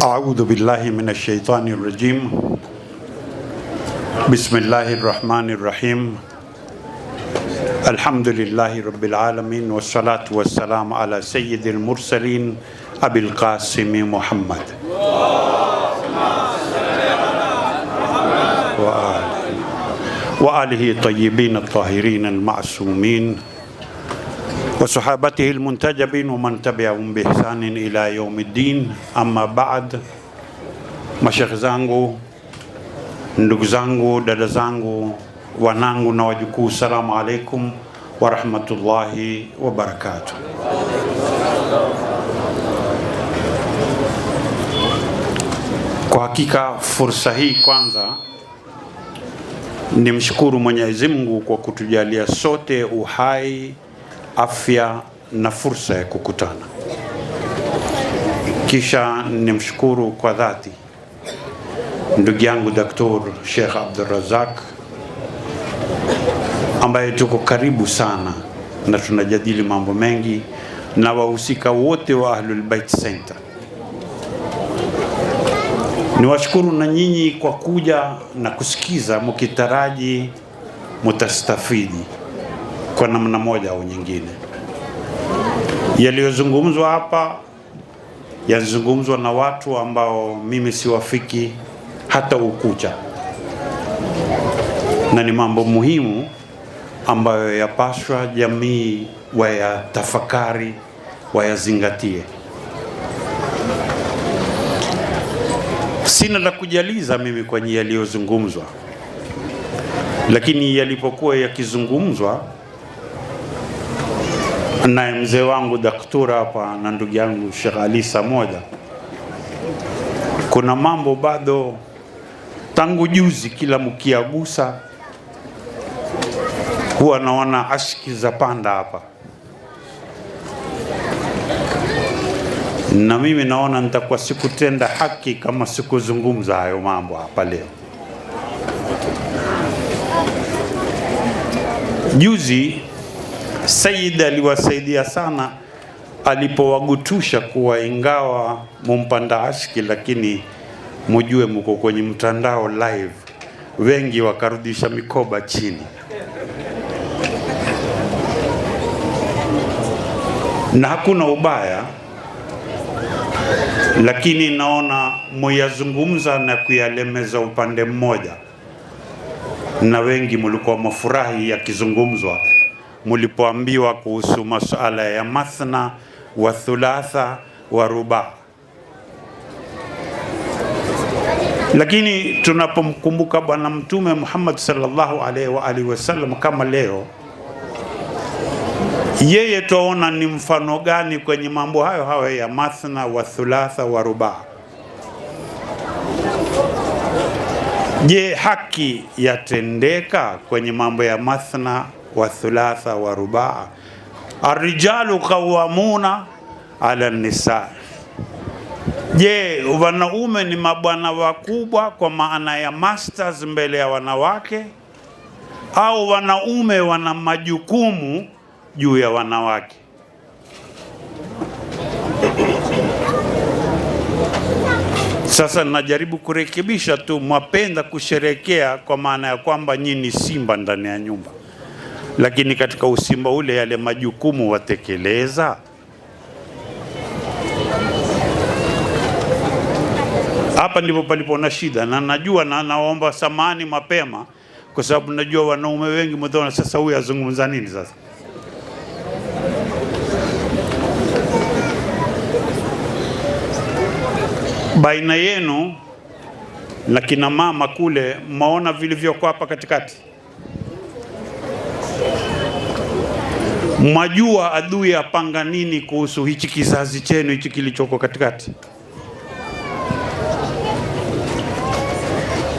أعوذ بالله من الشيطان الرجيم. بسم الله الرحمن الرحيم. الحمد لله رب العالمين والصلاة والسلام على سيد المرسلين أبي القاسم محمد وآله الطيبين الطاهرين المعصومين وصحابته المنتجبين ومن تبعهم بإحسان إلى يوم الدين. أما بعد, mashekhe zangu, ndugu zangu, dada zangu, wanangu na wajukuu, salamu alaikum wa rahmatullahi wa barakatuh. Kwa hakika fursa hii kwanza nimshukuru Mwenyezi Mungu kwa kutujalia sote uhai, afya na fursa ya kukutana. Kisha nimshukuru kwa dhati ndugu yangu Dr. Sheikh Abdul Razak ambaye tuko karibu sana na tunajadili mambo mengi, na wahusika wote wa Ahlul Bait Center. Niwashukuru na nyinyi kwa kuja na kusikiza, mkitaraji mutastafidi kwa namna moja au nyingine. Yaliyozungumzwa hapa yazungumzwa na watu ambao mimi siwafiki hata ukucha, na ni mambo muhimu ambayo yapaswa jamii wayatafakari, wayazingatie. Sina la kujaliza mimi kwenye yaliyozungumzwa, lakini yalipokuwa yakizungumzwa na mzee wangu daktari hapa na ndugu yangu Sheikh Ali Samoja, kuna mambo bado tangu juzi kila mkiagusa huwa naona ashki za panda hapa, na mimi naona nitakuwa sikutenda haki kama sikuzungumza hayo mambo hapa leo. Juzi Said aliwasaidia sana alipowagutusha kuwa ingawa mumpanda ashki, lakini mujue mko kwenye mtandao live. Wengi wakarudisha mikoba chini, na hakuna ubaya, lakini naona muyazungumza na kuyalemeza upande mmoja, na wengi mulikuwa mafurahi yakizungumzwa mulipoambiwa kuhusu masuala ya mathna wa thulatha wa ruba. Lakini tunapomkumbuka Bwana Mtume Muhammad sallallahu alaihi wa alihi wasallam kama leo, yeye tuona ni mfano gani kwenye mambo hayo hayo ya mathna wa thulatha wa ruba? Je, haki yatendeka kwenye mambo ya mathna wa thulatha wa ruba? Arrijalu qawwamuna ala nisa. Je, wanaume ni mabwana wakubwa kwa maana ya masters mbele ya wanawake, au wanaume wana majukumu juu ya wanawake? Sasa najaribu kurekebisha tu, mwapenda kusherekea kwa maana ya kwamba nyinyi simba ndani ya nyumba, lakini katika usimba ule yale majukumu watekeleza. Hapa ndipo palipo na shida, na najua na naomba samani mapema kwa sababu najua wanaume wengi mtaona sasa huyu azungumza nini sasa. Baina yenu na kina mama kule, maona vilivyokuwa hapa katikati. Mwajua adui apanga nini kuhusu hichi kizazi chenu hichi kilichoko katikati?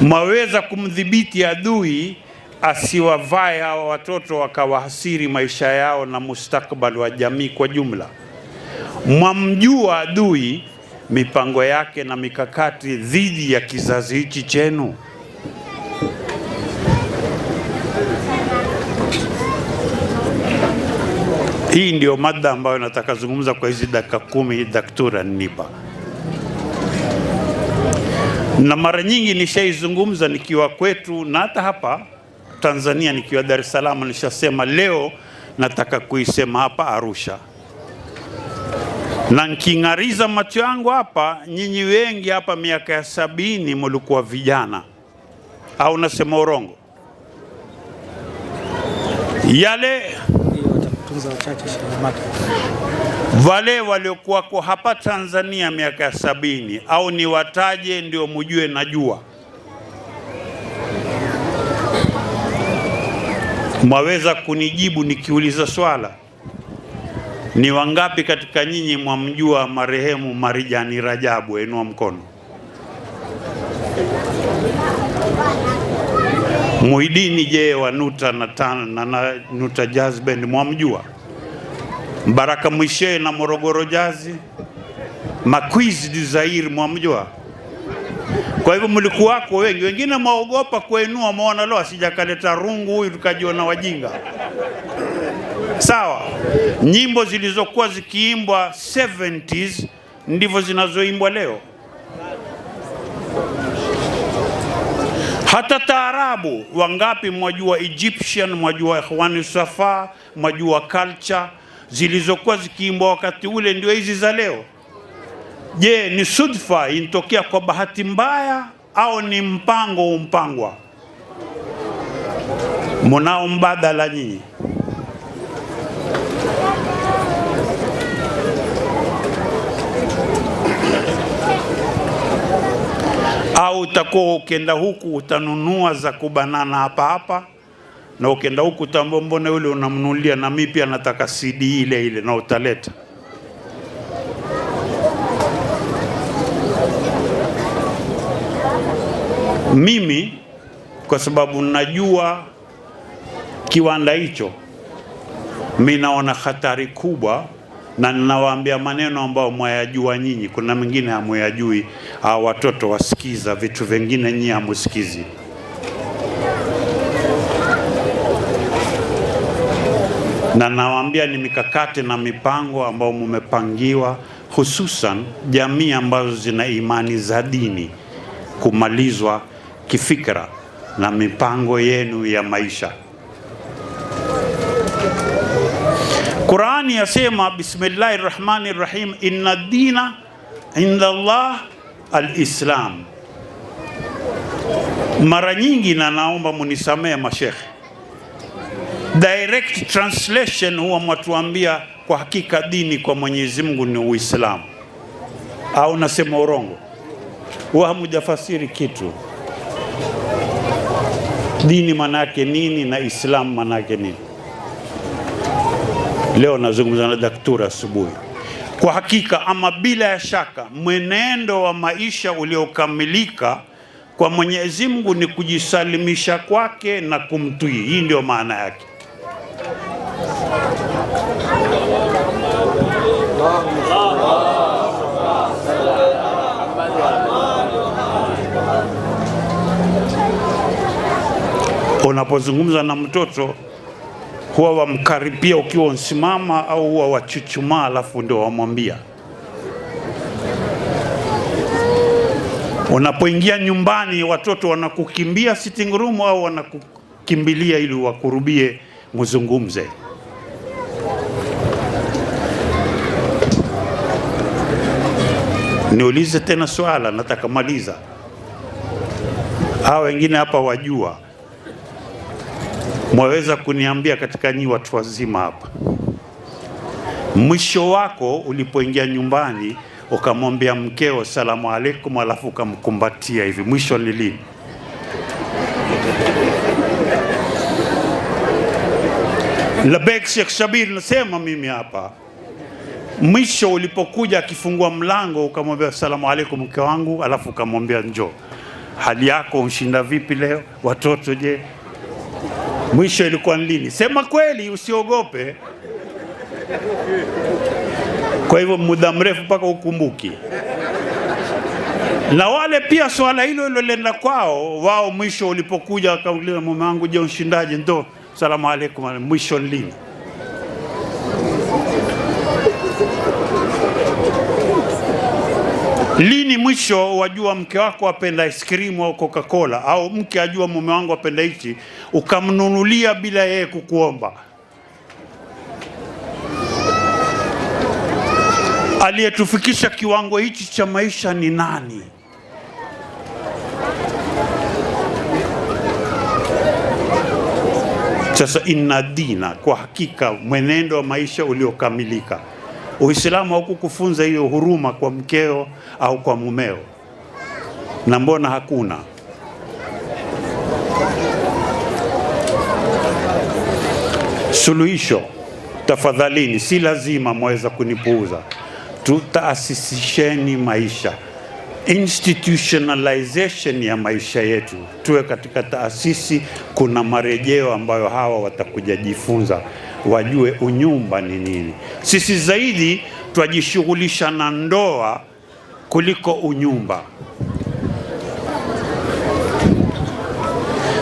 Mwaweza kumdhibiti adui asiwavae hawa watoto wakawahasiri maisha yao na mustakabali wa jamii kwa jumla. Mwamjua adui mipango yake na mikakati dhidi ya kizazi hichi chenu. Hii ndio mada ambayo nataka zungumza kwa hizi dakika 10 daktari nipa. Na mara nyingi nishaizungumza nikiwa kwetu na hata hapa Tanzania nikiwa Dar es Salaam, nishasema leo nataka kuisema hapa Arusha. Na nkingariza macho yangu hapa, nyinyi wengi hapa miaka ya 70 mlikuwa vijana, au nasema urongo? Yale wale waliokuwa kwa hapa Tanzania miaka ya 70, au ni wataje ndio mjue najua? Mwaweza kunijibu nikiuliza swala? Ni wangapi katika nyinyi mwamjua marehemu Marijani Rajabu? Inua mkono. Muhidini je wa Nuta na Nuta Jazz Band mwamjua? Mbaraka Mwishe na Morogoro Jazz, Maquiz du Zaire mwamjua? Kwa hivyo mlikuwako wengi, wengine maogopa kuinua, maona leo asijakaleta rungu huyu tukajiona wajinga. Sawa, nyimbo zilizokuwa zikiimbwa 70s ndivyo zinazoimbwa leo. Hata taarabu, wangapi mwajua Egyptian, mwajua Ikhwani Safa, mwajua culture zilizokuwa zikiimbwa wakati ule ndio hizi za leo? Je, ni sudfa, intokea kwa bahati mbaya, au ni mpango umpangwa? Munao mbadala nyinyi? Au utakuwa ukienda huku utanunua za kubanana hapa hapa, na ukienda huku utambombona yule unamnunulia na mimi pia nataka CD ile ile, na utaleta. Mimi kwa sababu najua kiwanda hicho, mimi naona hatari kubwa, na ninawaambia maneno ambayo mwayajua nyinyi. Kuna mengine hamuyajui, watoto wasikiza vitu vingine nyinyi hamusikizi. Na nawaambia ni mikakati na mipango ambayo mumepangiwa, hususan jamii ambazo zina imani za dini, kumalizwa kifikra na mipango yenu ya maisha. Qur'ani yasema Bismillahirrahmanirrahim, inna dina inda Allah al-Islam. Mara nyingi, na naomba munisamee mashekhe, direct translation huwa mwatuambia kwa hakika dini kwa Mwenyezi Mungu ni Uislamu, au nasema urongo? Huwa hamujafasiri kitu. Dini manake nini na Islam manake nini? Leo nazungumza na daktari asubuhi. Kwa hakika, ama bila ya shaka, mwenendo wa maisha uliokamilika kwa Mwenyezi Mungu ni kujisalimisha kwake na kumtii. Hii ndio maana yake. Unapozungumza na mtoto huwa wamkaribia ukiwa unsimama, au huwa wachuchumaa alafu ndio wamwambia? Unapoingia nyumbani watoto wanakukimbia sitting room, au wanakukimbilia ili wakurubie mzungumze? Niulize tena swala, nataka maliza. Hao wengine hapa wajua, mwaweza kuniambia katika nyi watu wazima hapa, mwisho wako ulipoingia nyumbani ukamwambia mkeo salamu alaikum, alafu ukamkumbatia hivi, mwisho ni lini? Labek Sheikh Shabir, nasema mimi hapa, mwisho ulipokuja akifungua mlango ukamwambia salamu alaikum mke wangu, alafu ukamwambia njoo, hali yako unshinda vipi leo, watoto je? Mwisho ilikuwa lini? Sema kweli, usiogope. Kwa hivyo muda mrefu mpaka ukumbuki. Na wale pia swala hilo hilo lenda kwao, wao mwisho ulipokuja wakauliza mume wangu je unshindaje, ndo salamu alaikum, mwisho lini? Lini mwisho wajua mke wako apenda ice cream au Coca-Cola, au mke ajua mume wangu apenda hichi, ukamnunulia bila yeye kukuomba? Aliyetufikisha kiwango hichi cha maisha ni nani? Sasa inna dina, kwa hakika mwenendo wa maisha uliokamilika. Uislamu haukukufunza hiyo huruma kwa mkeo au kwa mumeo, na mbona hakuna? Suluhisho, tafadhalini, si lazima mweza kunipuuza. Tutaasisisheni maisha, institutionalization ya maisha yetu, tuwe katika taasisi. Kuna marejeo ambayo hawa watakuja jifunza, wajue unyumba ni nini. Sisi zaidi twajishughulisha na ndoa kuliko unyumba.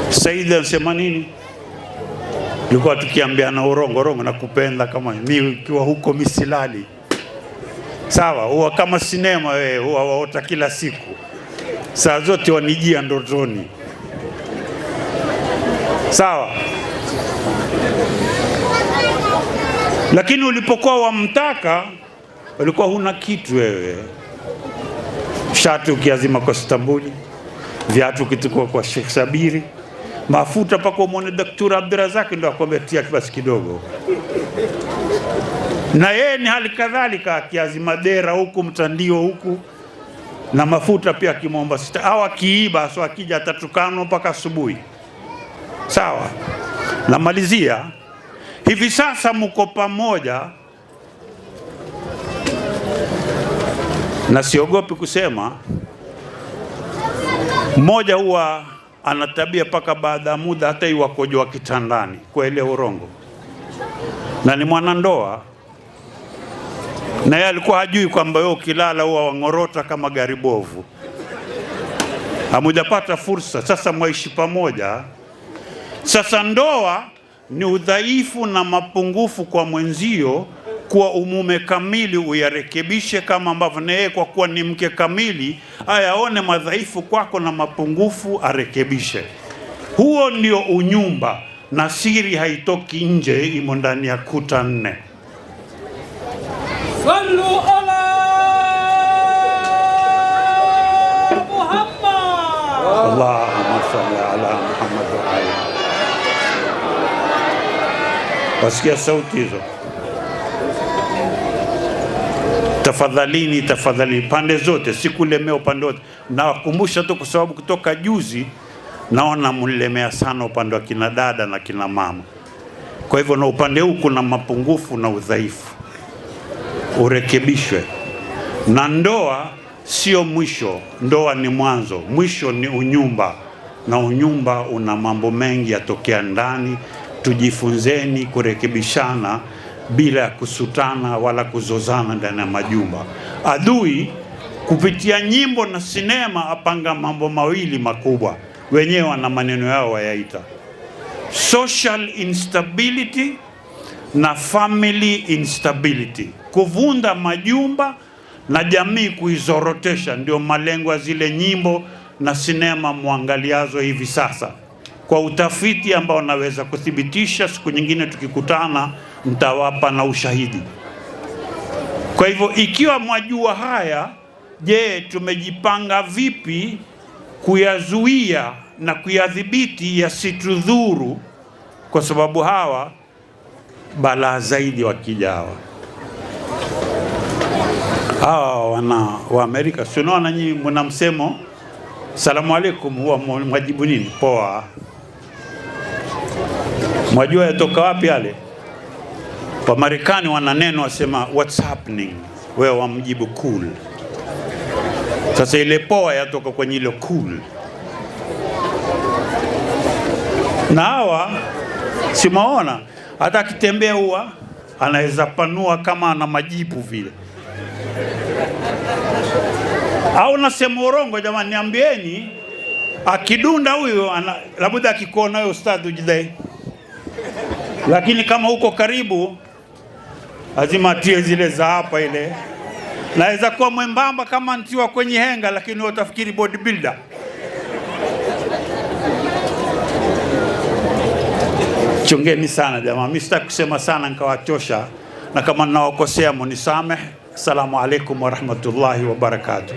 Saidi anasema nini? Tulikuwa tukiambiana urongo na kupenda kama mimi ukiwa huko misilali. Sawa, huwa kama sinema wewe, huwa waota kila siku. Saa zote wanijia ndotoni. Sawa. Lakini ulipokuwa wamtaka, ulikuwa huna kitu wewe. Shati ukiazima kwa Istanbuli, viatu kitukua kwa Sheikh Sabiri, mafuta pako muone Daktari Abdurazak ndio akwambia tia basi kidogo. Na yeye ni hali kadhalika, akiazima dera huku, mtandio huku, na mafuta pia kimomba sita, au akiiba so akija atatukano mpaka asubuhi. Sawa. Namalizia, hivi sasa mko pamoja, na siogopi kusema mmoja huwa ana tabia paka baada ya muda hata iwakojoa kitandani, kwa ile urongo, na ni mwanandoa, na yeye alikuwa hajui kwamba wewe ukilala huwa wangorota kama gari bovu. Hamujapata fursa, sasa mwaishi pamoja. Sasa ndoa ni udhaifu na mapungufu kwa mwenzio, kuwa umume kamili uyarekebishe, kama ambavyo na yeye kwa kuwa ni mke kamili ayaone madhaifu kwako na mapungufu arekebishe. Huo ndio unyumba, na siri haitoki nje, imo ndani ya kuta nne. Sallu ala Muhammad. Allahumma salli ala Muhammad wa ali. Wasikia sauti hizo? Tafadhali pande zote, sikulemea upande wote. Nawakumbusha tu kwa sababu kutoka juzi naona mnilemea sana upande wa kina dada na kina mama. Kwa hivyo na upande huu kuna mapungufu na udhaifu, urekebishwe. Na ndoa sio mwisho, ndoa ni mwanzo, mwisho ni unyumba, na unyumba una mambo mengi yatokea ndani. Tujifunzeni kurekebishana bila kusutana wala kuzozana ndani ya majumba. Adui kupitia nyimbo na sinema apanga mambo mawili makubwa, wenyewe wana maneno yao wayaita social instability na family instability, kuvunda majumba na jamii kuizorotesha. Ndio malengo ya zile nyimbo na sinema muangaliazo hivi sasa, kwa utafiti ambao naweza kuthibitisha. Siku nyingine tukikutana mtawapa na ushahidi. Kwa hivyo ikiwa mwajua haya, je, tumejipanga vipi kuyazuia na kuyadhibiti yasitudhuru? Kwa sababu hawa balaa zaidi wakijawa. Hawa wana wa Amerika, tunaona nyinyi mna msemo salamu alaikum, huwa mwajibu nini? Poa. Mwajua yatoka wapi yale? Wa Marekani wana neno wasema what's happening, wewe wamjibu cool. Sasa ile poa yatoka kwenye ile cool. Na hawa simaona hata akitembea huwa anaweza panua kama ana majibu vile. Au nasema urongo jamani? Niambieni, akidunda huyo labda akikuona wewe ustadhi ujidai, lakini kama uko karibu lazima atie zile za hapa ile Naweza kuwa mwembamba kama ntiwa kwenye henga, lakini utafikiri bodybuilder. Chungeni sana jamaa, mimi sitaki kusema sana nikawachosha, na kama ninawakosea munisamehe. Assalamu alaikum wa rahmatullahi wa barakatuh.